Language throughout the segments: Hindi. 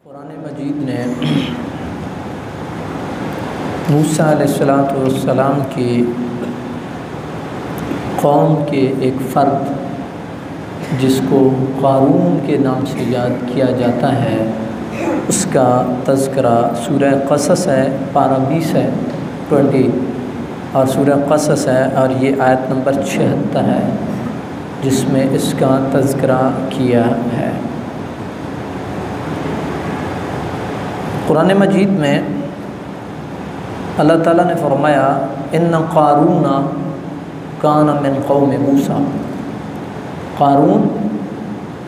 कुरान मजीद ने मूसा अलैहिस्सलाम की कौम के एक फ़र्द जिसको क़ारून के नाम से याद किया जाता है, उसका तज़किरा सूरह क़सस है, पारा 20 है 20 और सूरह क़सस है और ये आयत नंबर 76 है जिसमें इसका तज़किरा किया है। कुरान मजीद में अल्लाह ताला ने फरमाया इन्ना क़ारून कान मिन कौम मूसा। क़ारून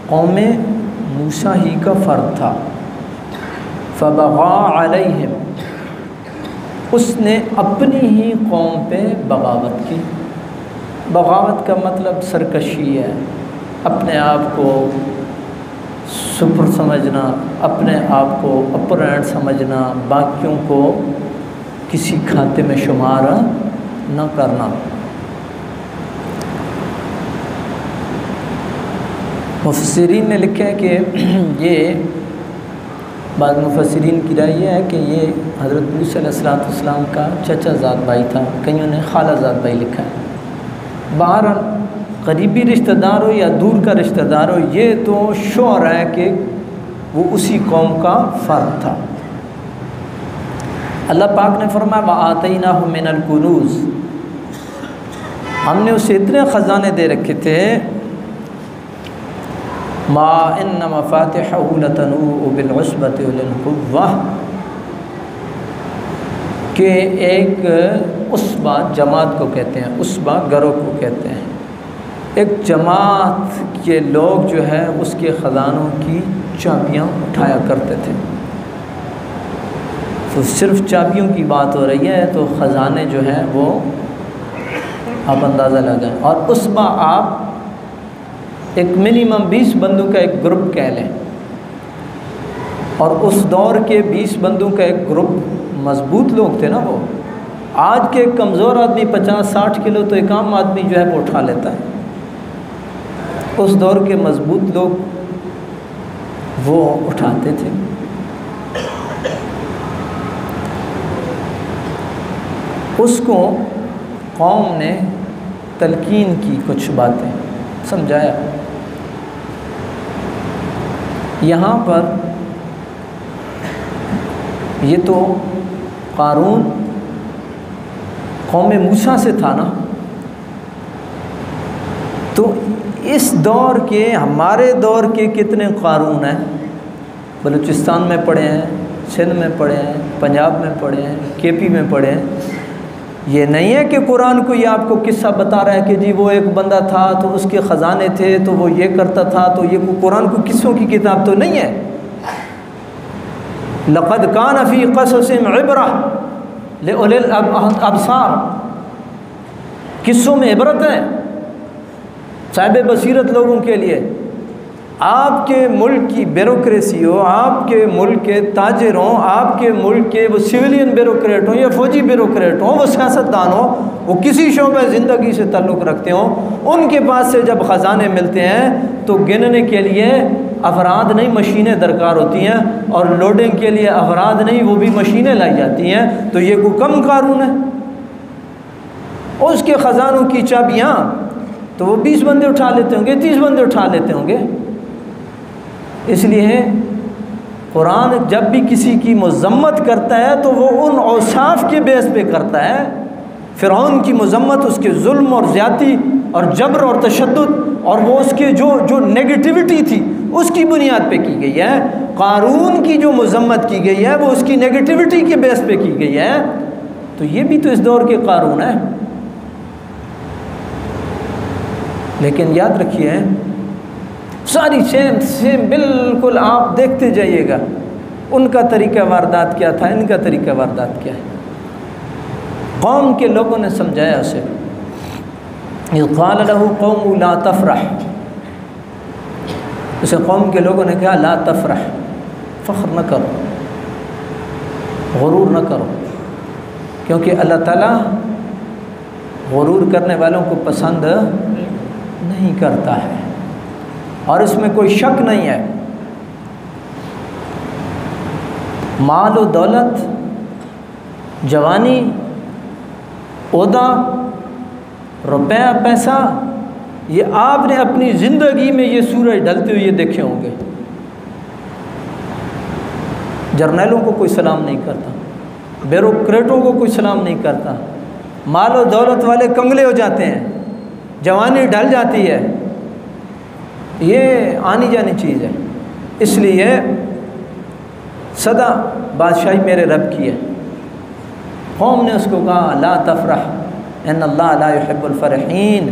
कौम मूसा ही का फ़र्द था। फ़बग़ा अलैहिम, उसने अपनी ही कौम पे बगावत की। बगावत का मतलब सरकशी है, अपने आप को सुपर समझना, अपने आप को अपर एंड समझना, बाकियों को किसी खाते में शुमार न करना। मुफस्सिरीन ने लिखा है कि ये बाद मुफस्सिरीन की राय है कि ये हज़रत मूसा अलैहिस्सलाम का चचाज़ाद भाई था, कईयों ने खालाज़ाद भाई लिखा है। बहरहाल करीबी रिश्तेदार हो या दूर का रिश्तेदार हो, ये तो श्योर है कि वो उसी कौम का फ़र्द था। अल्लाह पाक ने फरमाया व आतैनाहु मिनल कुनूज़, हमने उसे इतने ख़जाने दे रखे थे, मा इन्न मफ़ातिहहु लतनूउ बिलउस्बति उलिल कुव्वा, कि एक उसबा जमात को कहते हैं, उसबा गरोह को कहते हैं। एक जमात के लोग जो है उसके ख़जानों की चाबियाँ उठाया करते थे। तो सिर्फ चाबियों की बात हो रही है तो ख़जाने जो हैं वो आप अंदाज़ा लगाएं। और उसबा आप एक मिनिमम 20 बंदों का एक ग्रुप कह लें, और उस दौर के 20 बंदों का एक ग्रुप मज़बूत लोग थे ना वो। आज के कमज़ोर आदमी 50-60 किलो तो एक आम आदमी जो है वो उठा लेता है। उस दौर के मज़बूत लोग वो उठाते थे। उसको कौम ने तलकीन की, कुछ बातें समझाया। यहाँ पर ये तो क़ारून कौम मूसा से था ना, तो इस दौर के, हमारे दौर के कितने क़ारून हैं? बलूचिस्तान में पढ़े हैं, सिंध में पढ़े हैं, पंजाब में पढ़े हैं, केपी में पढ़े हैं। ये नहीं है कि कुरान को ये आपको किस्सा बता रहा है कि जी वो एक बंदा था तो उसके ख़जाने थे तो वो ये करता था, तो ये कुरान को किस्सों की किताब तो नहीं है। लक़द कान फ़ी क़ससिहिम इब्रा लिउलिल अब्सार, किस्सों में इबरत है साहिब बसीरत लोगों के लिए। आपके मुल्क की ब्यूरोक्रेसी हो, आपके मुल्क के ताजिर हों, आपके मुल्क के वो सिविलियन ब्यूरोक्रेट हों या फ़ौजी ब्यूरोक्रेट हों, वो सियासतदान हों, वो किसी शोबे ज़िंदगी से ताल्लुक़ रखते हों, उनके पास से जब ख़जाने मिलते हैं तो गिनने के लिए अफराद नहीं मशीनें दरकार होती हैं, और लोडिंग के लिए अफराद नहीं वो भी मशीनें लाई जाती हैं। तो ये कोई कम क़ारून है? उसके ख़जानों की चाबियाँ तो वो 20 बंदे उठा लेते होंगे, 30 बंदे उठा लेते होंगे। इसलिए कुरान जब भी किसी की मज़म्मत करता है तो वो उन औसाफ के बेस पे करता है। फ़िरऔन की मज़म्मत उसके जुल्म और ज़्यादती और जबर और तशद्दुद और वो उसके जो नेगेटिविटी थी उसकी बुनियाद पे की गई है। क़ारून की जो मज़म्मत की गई है वो उसकी नेगेटिविटी के बेस पे की गई है। तो ये भी तो इस दौर के क़ारून है। लेकिन याद रखिए सारी सेम बिल्कुल आप देखते जाइएगा, उनका तरीक़ा वारदात क्या था, इनका तरीक़ा वारदात क्या है। कौम के लोगों ने समझाया उसे, इज़ क़ाल लहू क़ौमुहु ला तफ़रह, उसे कौम के लोगों ने कहा ला तफ़रह, फ़ख्र न करो, गुरूर न करो, क्योंकि अल्लाह ताला गुरूर करने वालों को पसंद नहीं करता है। और इसमें कोई शक नहीं है माल व दौलत, जवानी, ओहदा, रुपया, पैसा, ये आपने अपनी ज़िंदगी में ये सूरज ढलते हुए देखे होंगे। जर्नैलों को कोई सलाम नहीं करता, ब्यूरोक्रेटों को कोई सलाम नहीं करता, माल और दौलत वाले कंगले हो जाते हैं, जवानी ढल जाती है। ये आनी जानी चीज़ है। इसलिए सदा बादशाही मेरे रब की है। कौम ने उसको कहा ला तफरह इन्नल्लाह ला युहिब्बुल फरहीन,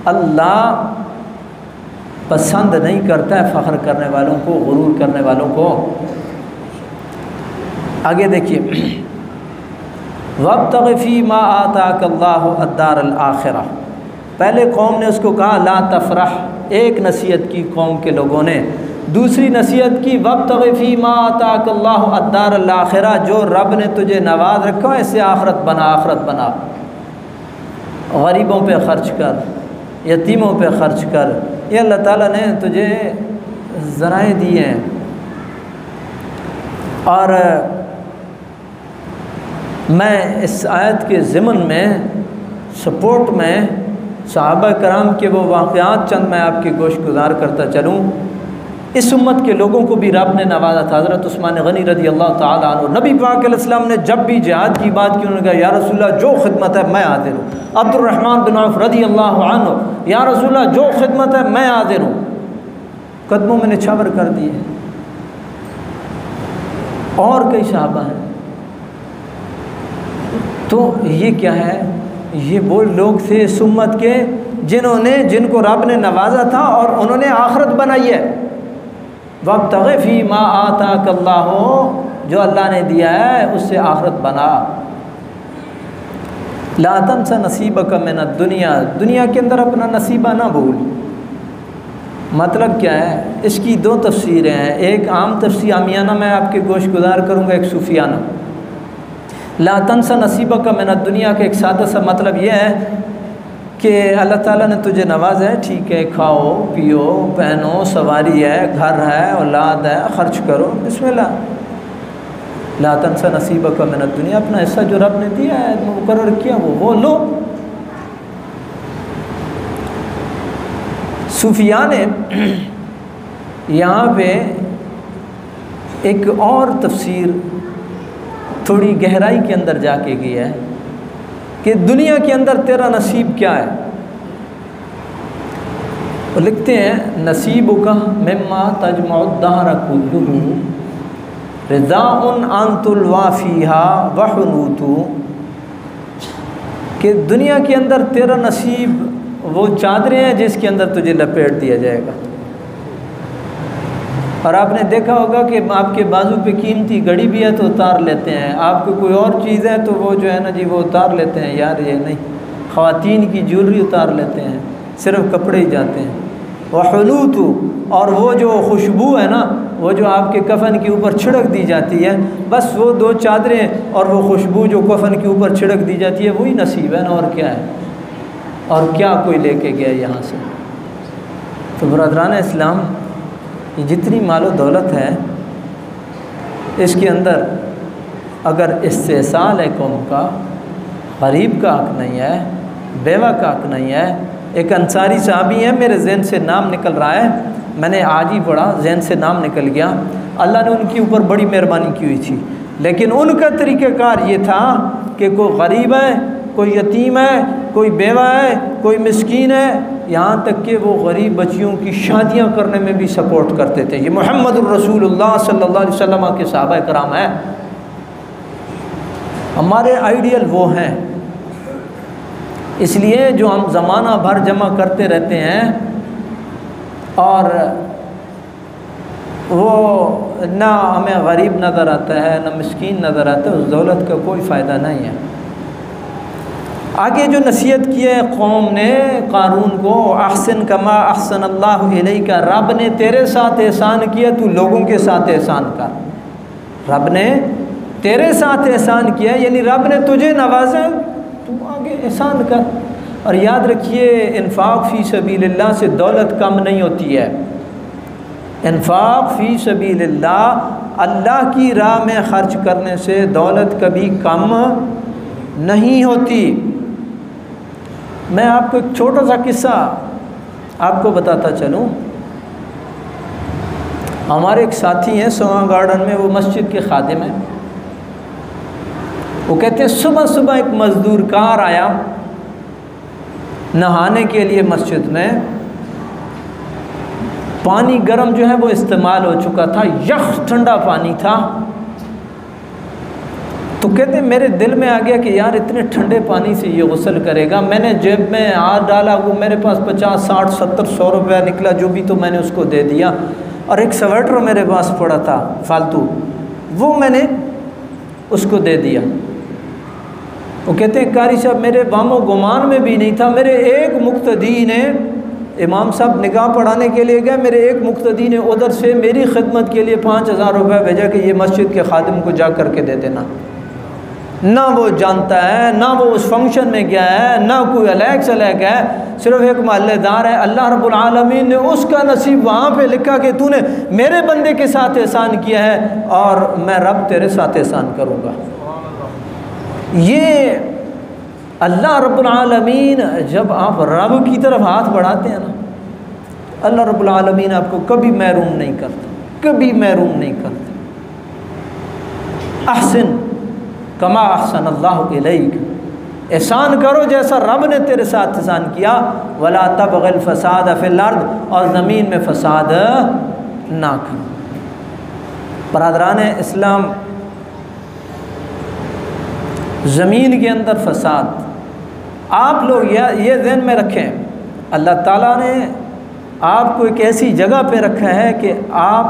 अल्लाह पसंद नहीं करता है फ़ख्र करने वालों को, गुरूर करने वालों को। आगे देखिए, वब्तग़ि फ़ीमा आताकल्लाहु अद्दारल आखिरा। पहले कौम ने उसको कहा ला तफरह, एक नसीहत की कौम के लोगों ने। दूसरी नसीहत की वब्तग़ि फ़ीमा आताकल्लाहु अद्दारल आखिरा, जो रब ने तुझे नवाज रखा है इससे आखरत बना, आखरत बना। गरीबों पे ख़र्च कर, यतीमों पे ख़र्च कर, ये अल्लाह ताला ने तुझे ज़राए दिए हैं। और मैं इस आयत के ज़िमन में सपोर्ट में सहाबा कराम के वो वाक़यात चंद मैं आपके गोश गुज़ार करता चलूँ। इस उम्मत के लोगों को भी रब ने नवाजा था। हज़रत उस्मान गनी रज़ी अल्लाह ताला अन्हु, नबी पाक अलैहिस्सलाम ने जब भी जिहाद की बात की उन्होंने कहा या रसूलल्लाह जो खिदमत है मैं हाज़िर हूँ। अब्दुर्रहमान बिन औफ रज़ी अल्लाह अन्हु, या रसूलल्लाह जो खिदमत है मैं हाज़िर हूँ। कदमों में निछावर कर दिए। और कई सहाबा हैं। तो ये क्या है, ये वो लोग थे इस उम्मत के जिनको रब ने नवाजा था और उन्होंने आखरत बनाई है। वब्तग़ि फ़ीमा आताकल्लाहु, जो अल्लाह ने दिया है उससे आखरत बना। ला तंसा नसीबक मिनद दुनिया, दुनिया के अंदर अपना नसीबा ना भूल। मतलब क्या है, इसकी दो तफसीरें हैं। एक आम तफसीर आमियाना मैं आपके गोश गुज़ार करूँगा, एक सूफियाना। ला तंसा नसीबक मिनद दुनिया का एक सादा सा मतलब यह है कि अल्लाह ताला ने तुझे नवाजा है, ठीक है, खाओ पियो पहनो, सवारी है, घर है, औलाद है, ख़र्च करो, बिस्मिल्लाह। ला तंसा नसीबक मिनद दुनिया, अपना हिस्सा जो रब ने दिया है, मुकर्रर किया, वो लो। सूफिया ने यहाँ पे एक और तफसीर थोड़ी गहराई के अंदर जाके की है कि दुनिया के अंदर तेरा नसीब क्या है। वो लिखते हैं नसीबुका मिम्मा तजमउद्दहर कुल्लुहु रिज़ाउन अंतुल वाफ़ीहा वहुनूतु, कि दुनिया के अंदर तेरा नसीब वो चादरें हैं जिसके अंदर तुझे लपेट दिया जाएगा। और आपने देखा होगा कि आपके बाजू पे कीमती घड़ी भी है तो उतार लेते हैं, आपको कोई और चीज़ है तो वो जो है ना जी वो उतार लेते हैं। यार ये नहीं, ख़वातीन की ज्वेलरी उतार लेते हैं, सिर्फ कपड़े ही जाते हैं। वहुनूतु, और वो जो खुशबू है ना, वो जो आपके कफ़न के ऊपर छिड़क दी जाती है, बस वो दो चादरें और वो खुशबू जो कफ़न के ऊपर छिड़क दी जाती है वही नसीब है ना, और क्या है। और क्या कोई लेके गया यहाँ से। तो बरदरान इस्लाम, ये जितनी मालो दौलत है इसके अंदर अगर इस्तेसाल है कौम का, गरीब का हक़ नहीं है, बेवा का हक़ नहीं है। एक अंसारी साहबी है, मेरे जहन से नाम निकल रहा है, मैंने आज ही पढ़ा, जहन से नाम निकल गया। अल्लाह ने उनके ऊपर बड़ी मेहरबानी की हुई थी, लेकिन उनका तरीक़ाकार ये था कि कोई गरीब है, कोई यतीम है, कोई बेवा है, कोई मिस्कीन है, यहाँ तक कि वो गरीब बच्चियों की शादियाँ करने में भी सपोर्ट करते थे। ये मुहम्मदुर रसूलुल्लाह सल्लल्लाहु अलैहि वसल्लम के सहाबा कराम हैं, हमारे आइडियल वो हैं। इसलिए जो हम ज़माना भर जमा करते रहते हैं और वो ना हमें गरीब नज़र आता है ना मिस्कीन नज़र आता है, उस दौलत का कोई फ़ायदा नहीं है। आगे जो नसीहत की है कौम ने कारून को, अहसन कमा अहसन अल्लाहु इलैका, रब ने तेरे साथ एहसान किया, तू लोगों के साथ एहसान कर। रब ने तेरे साथ एहसान किया, यानी रब ने तुझे नवाजा, तू आगे एहसान कर। और याद रखिए, इन्फाक फ़ी सबीलिल्लाह से दौलत कम नहीं होती है। इन्फाक फ़ी सबीलिल्लाह, अल्लाह की राह में ख़र्च करने से दौलत कभी कम नहीं होती। मैं आपको एक छोटा सा किस्सा आपको बताता चलूँ। हमारे एक साथी हैं सोहा गार्डन में, वो मस्जिद के खादिम हैं। वो कहते हैं सुबह सुबह एक मज़दूर कार आया नहाने के लिए मस्जिद में। पानी गर्म जो है वो इस्तेमाल हो चुका था, यख ठंडा पानी था। तो कहते हैं मेरे दिल में आ गया कि यार इतने ठंडे पानी से ये गुस्ल करेगा। मैंने जेब में हाथ डाला, वो मेरे पास 50, 60, 70, 100 रुपया निकला जो भी, तो मैंने उसको दे दिया। और एक स्वेटर मेरे पास पड़ा था फालतू, वो मैंने उसको दे दिया। वो कहते हैं कारी साहब मेरे वामो गुमान में भी नहीं था, मेरे एक मुक्तदी ने, इमाम साहब निकाह पढ़ाने के लिए गए, मेरे एक मुक्तदी ने उधर से मेरी खिदमत के लिए 5000 रुपये भेजा कि ये मस्जिद के खादिम को जा कर के दे देना। ना वो जानता है, ना वो उस फंक्शन में गया है, ना कोई अलग से अलग है, सिर्फ एक महल्लेदार है। अल्लाह रब्बुल आलमीन ने उसका नसीब वहाँ पे लिखा कि तूने मेरे बंदे के साथ एहसान किया है और मैं रब तेरे साथ एहसान करूँगा। ये अल्लाह रब्बुल आलमीन, जब आप रब की तरफ हाथ बढ़ाते हैं ना, अल्लाह रब्बुल आलमीन आपको कभी महरूम नहीं करता, कभी महरूम नहीं करता। अहसिन कमा अहसन अल्लाहु इलैक, एहसान करो जैसा रब ने तेरे साथ एहसान किया। वला तबगिल फसाद फिल अर्द, और ज़मीन में फसाद ना करो। बरादरान इस्लाम, ज़मीन के अंदर फसाद, आप लोग ये ज़हन में रखें, अल्लाह ताला ने आपको एक ऐसी जगह पे रखा है कि आप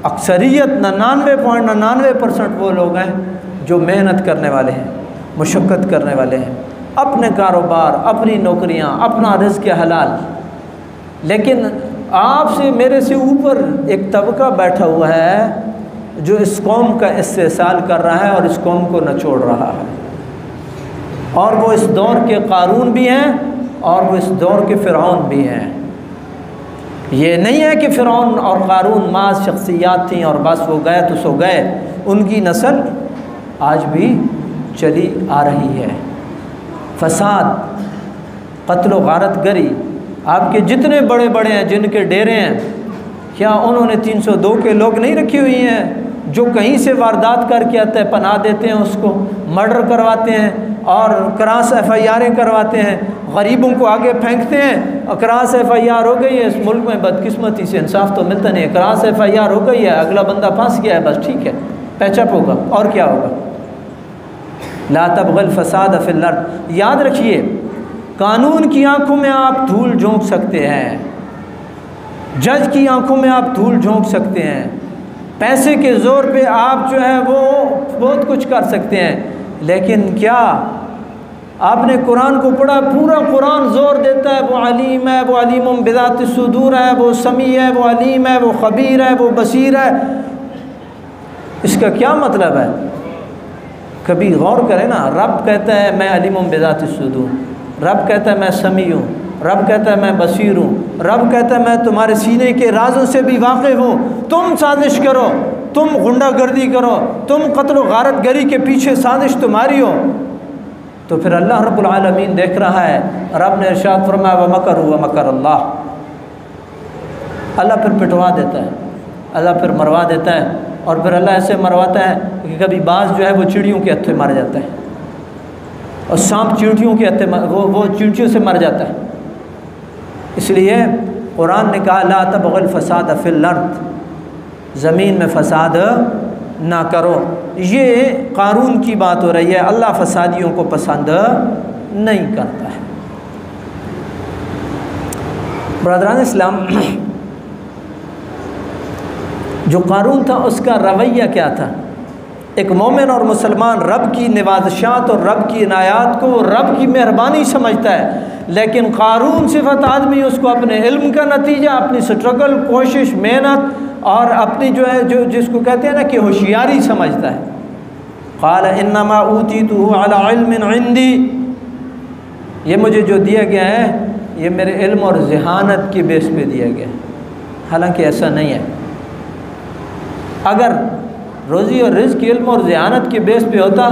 अक्सरियत 99.99% वो लोग हैं जो मेहनत करने वाले हैं, मुशक्क़त करने वाले हैं, अपने कारोबार, अपनी नौकरियां, अपना रिज़्क़ हलाल। लेकिन आपसे मेरे से ऊपर एक तबका बैठा हुआ है जो इस कौम का इस्तेसाल कर रहा है और इस कौम को नचोड़ रहा है। और वो इस दौर के कारून भी हैं और वो इस दौर के फ़िरऔन भी हैं। ये नहीं है कि फ़िरऔन और कारून माज़ शख्सियात थीं और बस वो गए तो सो गए। उनकी नस्ल आज भी चली आ रही है। फसाद, कत्ल व गारत गरी, आपके जितने बड़े बड़े हैं जिनके डेरे हैं, क्या उन्होंने 302 के लोग नहीं रखी हुई हैं जो कहीं से वारदात करके आते हैं, पनाह देते हैं, उसको मर्डर करवाते हैं और क्रॉस FIR करवाते हैं, गरीबों को आगे फेंकते हैं और क्रॉस FIR हो गई है। इस मुल्क में बदकिस्मती से इंसाफ तो मिलता नहीं है। क्रॉस FIR हो गई है, अगला बंदा फंस गया है, बस ठीक है, पैचअप होगा और क्या होगा। ला तबगिल फसाद फिल अर्द, याद रखिए कानून की आंखों में आप धूल झोंक सकते हैं, जज की आंखों में आप धूल झोंक सकते हैं, पैसे के ज़ोर पे आप जो है वो बहुत कुछ कर सकते हैं। लेकिन क्या आपने कुरान को पढ़ा? पूरा कुरान ज़ोर देता है वो अलीम है, वो अलीमुम बिज़ाति सुदूर है, वो समी है, वो अलीम है, वो खबीर है, वो बसीर है। इसका क्या मतलब है? कभी गौर करें ना। रब कहता है मैं अलीमुम बिज़ाति सुदूर, रब कहता है मैं समी हूँ, रब कहता है मैं बसीर हूँ, रब कहता है मैं तुम्हारे सीने के राजों से भी वाकिफ़ हूँ। तुम साजिश करो, तुम गुंडागर्दी करो, तुम कत्ल गारत गरी के पीछे साजिश तुम्हारी हो, तो फिर अल्लाह रब्बुल आलमीन देख रहा है। रब ने इरशाद फरमाया व मकर हुआ मकर अल्लाह, अल्लाह फिर पिटवा देता है, अल्लाह फिर मरवा देता है। और फिर अल्लाह ऐसे मरवाता है कि कभी बाज जो है वो चिड़ियों के हत्थे मर जाता है और सांप चींटियों के हत्थे वो चींटियों से मर जाता है। इसलिए कुरान ने कहा ला तबगिल फसाद फिल अर्द, ज़मीन में फ़साद ना करो। ये कानून की बात हो रही है। अल्लाह फसादियों को पसंद नहीं करता है। ब्रदरान इस्लाम, जो कानून था उसका रवैया क्या था? एक मोमिन और मुसलमान रब की नवाज़शात और रब की इनायात को रब की मेहरबानी समझता है, लेकिन कारून सिफत आदमी उसको अपने इल्म का नतीजा, अपनी स्ट्रगल, कोशिश, मेहनत और अपनी जो है जो जिसको कहते हैं ना कि होशियारी समझता है। क़ाल इन्नमा ऊतीतुहु अला इल्मिन इंदी, ये मुझे जो दिया गया है ये मेरे इल्म और ज़हानत की बेस पे दिया गया है। हालांकि ऐसा नहीं है। अगर रोज़ी और रिज़्क़ इल्म और ज़ियानत के बेस पे होता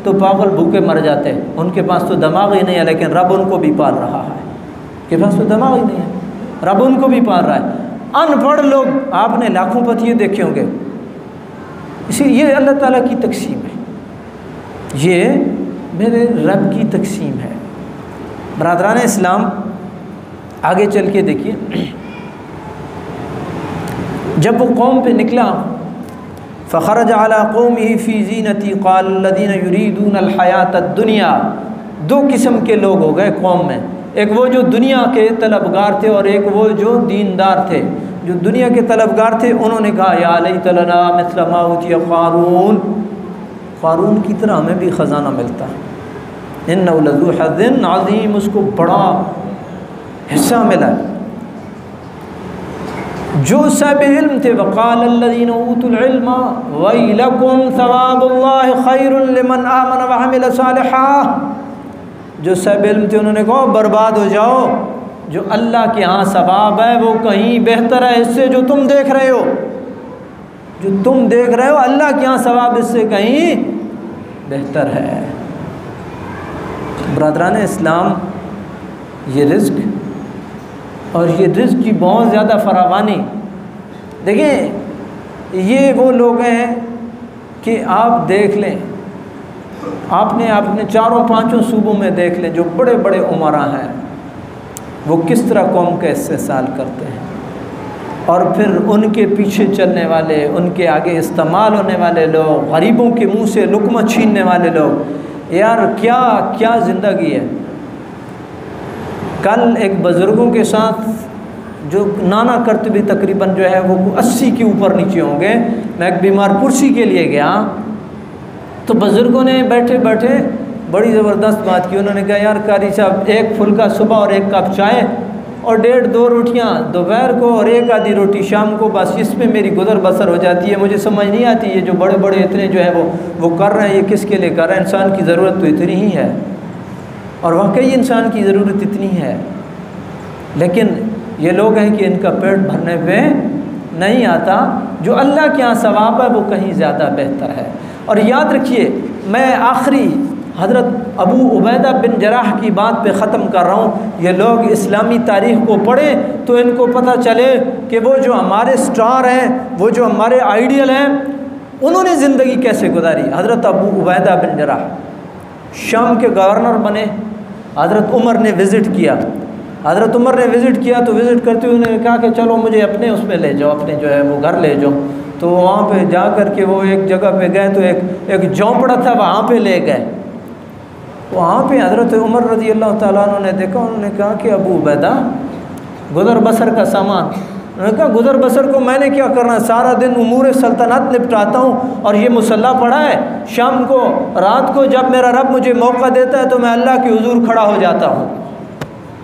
तो पागल भूखे मर जाते। उनके पास तो दिमाग ही नहीं है, लेकिन रब उनको भी पाल रहा है। उनके पास तो दिमाग ही नहीं है, रब उनको भी पाल रहा है। अनपढ़ लोग आपने लाखों पतिये देखे होंगे। इसी ये अल्लाह ताला की तकसीम है, ये मेरे रब की तकसीम है। बरादरान इस्लाम, आगे चल के देखिए, जब वो कौम पे निकला, फ़ख़रज अला क़ौमिही फ़ी ज़ीनती क़ाल लल्लज़ीना युरीदून अल हयात दुनिया। दो किस्म के लोग हो गए कौम में, एक वो जो दुनिया के तलबगार थे और एक वो जो दीनदार थे। जो दुनिया के तलबगार थे उन्होंने कहा या लैतलना मिस्ल मा ऊतिया क़ारून, क़ारून की तरह हमें भी ख़ज़ाना मिलता। इन्नहु लज़ू हज़्ज़िन अज़ीम, उसको बड़ा हिस्सा मिला। जो साहिब इल्म थे, वक़ाल अल्लज़ीना ऊतुल इल्म वैलकुम सवाबुल्लाहि खैरुन लिमन आमन व अमिल सालिहा। जो साहिब इल्म थे उन्होंने कहा बर्बाद हो जाओ, जो अल्लाह के यहाँ सवाब है वो कहीं बेहतर है इससे जो तुम देख रहे हो। जो तुम देख रहे हो अल्लाह के यहाँ सवाब इससे कहीं बेहतर है। ब्रदरान इस्लाम, ये रिज़्क़ और ये रिज़्क़ की बहुत ज़्यादा फरावानी। देखिए, ये वो लोग हैं कि आप देख लें, आपने चारों पांचों सूबों में देख लें, जो बड़े बड़े उमरा हैं वो किस तरह कौम का इस्तेसाल करते हैं, और फिर उनके पीछे चलने वाले, उनके आगे इस्तेमाल होने वाले लोग, गरीबों के मुंह से लुक़मा छीनने वाले लोग। यार क्या क्या ज़िंदगी है। कल एक बुज़ुर्गों के साथ जो नाना करते भी तकरीबन जो है वो 80 के ऊपर नीचे होंगे, मैं एक बीमार पुरसी के लिए गया तो बुज़ुर्गों ने बैठे बैठे बड़ी ज़बरदस्त बात की। उन्होंने कहा यार कारी साहब, एक फुल्का सुबह और एक कप चाय और 1.5-2 रोटियां दोपहर को और एक आधी रोटी शाम को, बस इसमें मेरी गुजर बसर हो जाती है। मुझे समझ नहीं आती ये जो बड़े बड़े इतने जो है वो कर रहे हैं, ये किसके लिए कर रहे हैं। इंसान की ज़रूरत तो इतनी ही है, और वाकई इंसान की ज़रूरत इतनी है, लेकिन ये लोग हैं कि इनका पेट भरने पे नहीं आता। जो अल्लाह के यहाँ सवाब है वो कहीं ज़्यादा बेहतर है। और याद रखिए, मैं आखिरी हज़रत अबू उबैदा बिन जराह की बात पे ख़त्म कर रहा हूँ। ये लोग इस्लामी तारीख़ को पढ़ें तो इनको पता चले कि वो जो हमारे स्टार हैं, वो जो हमारे आइडियल हैं, उन्होंने ज़िंदगी कैसे गुजारी। हज़रत अबू उबैदा बिन जराह शाम के गवर्नर बने। हज़रत उमर ने विज़िट किया। हज़रत उमर ने विज़िट किया तो विज़िट करते हुए उन्होंने कहा कि चलो मुझे अपने उसमें ले जाओ, अपने जो है वो घर ले जाओ। तो वहाँ पे जा कर के वो एक जगह पे गए तो एक झोंपड़ा था, वहाँ पे ले गए। वहाँ पे हज़रत उमर रज़ी अल्लाह ताला अन्हु ने देखा। उन्होंने कहा कि अबू उबैदा, गुज़र बसर का सामान। उन्होंने कहा गुज़र बसर को मैंने क्या करना, सारा दिन उमूर सल्तनत निपटाता हूँ और ये मुसल्ला पड़ा है। शाम को रात को जब मेरा रब मुझे मौका देता है तो मैं अल्लाह के हुजूर खड़ा हो जाता हूँ,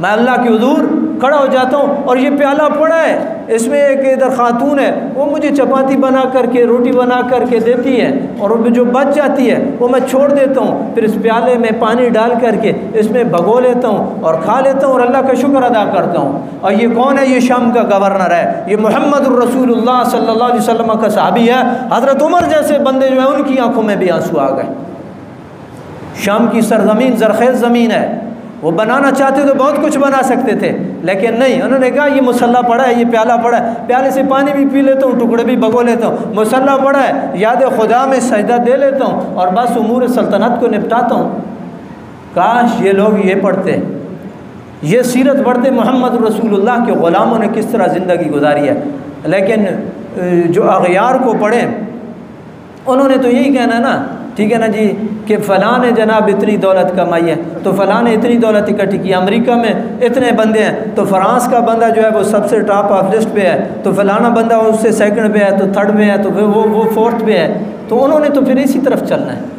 मैं अल्लाह के हुजूर खड़ा हो जाता हूँ। और ये प्याला पड़ा है, इसमें एक इधर खातून है, वो मुझे चपाती बना करके, रोटी बना करके देती है, और वो जो बच जाती है वो मैं छोड़ देता हूँ। फिर इस प्याले में पानी डाल करके इसमें भगो लेता हूँ और खा लेता हूँ और अल्लाह का शुक्र अदा करता हूँ। और ये कौन है? ये शाम का गवर्नर है, ये मोहम्मद रसूलुल्लाह सल्लल्लाहु अलैहि वसल्लम का सहाबी है। हज़रत उमर जैसे बंदे जो है उनकी आंखों में भी आंसू आ गए। शाम की सरजमीन ज़रख़ेज़ ज़मीन है, वो बनाना चाहते तो बहुत कुछ बना सकते थे, लेकिन नहीं। उन्होंने कहा ये मुसल्ला पड़ा है, ये प्याला पड़ा है, प्याले से पानी भी पी लेता हूँ, टुकड़े भी भगो लेता हूँ, मुसल्ला पड़ा है, याद खुदा में सजदा दे लेता हूँ और बस उमूर सल्तनत को निपटाता हूँ। काश ये लोग ये पढ़ते, ये सीरत पढ़ते, मोहम्मद रसूलुल्लाह के ग़ुलामों ने किस तरह ज़िंदगी गुजारी है। लेकिन जो अग़यार को पढ़ें उन्होंने तो यही कहना ना, ठीक है ना जी, कि फ़लाँ ने जनाब इतनी दौलत कमाई है तो फ़लाँ ने इतनी दौलत इकट्ठी की, अमेरिका में इतने बंदे हैं तो फ्रांस का बंदा जो है वो सबसे टॉप ऑफ लिस्ट पे है, तो फ़लाना बंदा उससे सेकंड पे है, तो थर्ड पे है, तो फिर वो फोर्थ पे है। तो उन्होंने तो फिर इसी तरफ चलना है।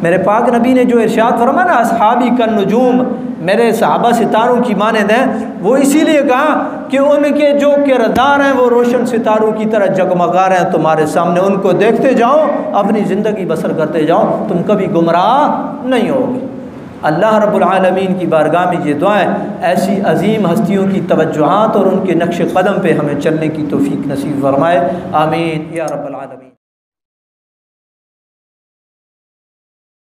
मेरे पाक नबी ने जो इरशाद फरमाया ना, असहाबी का नजूम, मेरे सहाबा सितारों की मानद हैं, वो इसीलिए कहा कि उनके जो किरदार हैं वो रोशन सितारों की तरह जगमगा रहे हैं तुम्हारे सामने। उनको देखते जाओ, अपनी ज़िंदगी बसर करते जाओ, तुम कभी गुमराह नहीं होगे। अल्लाह रब्बुल आलमीन की बारगाह में ये दुआ है, ऐसी अजीम हस्तियों की तवज्जुहात और उनके नक्श कदम पे हमें चलने की तौफीक नसीब फरमाए। आमीन या रब्बल आलमीन।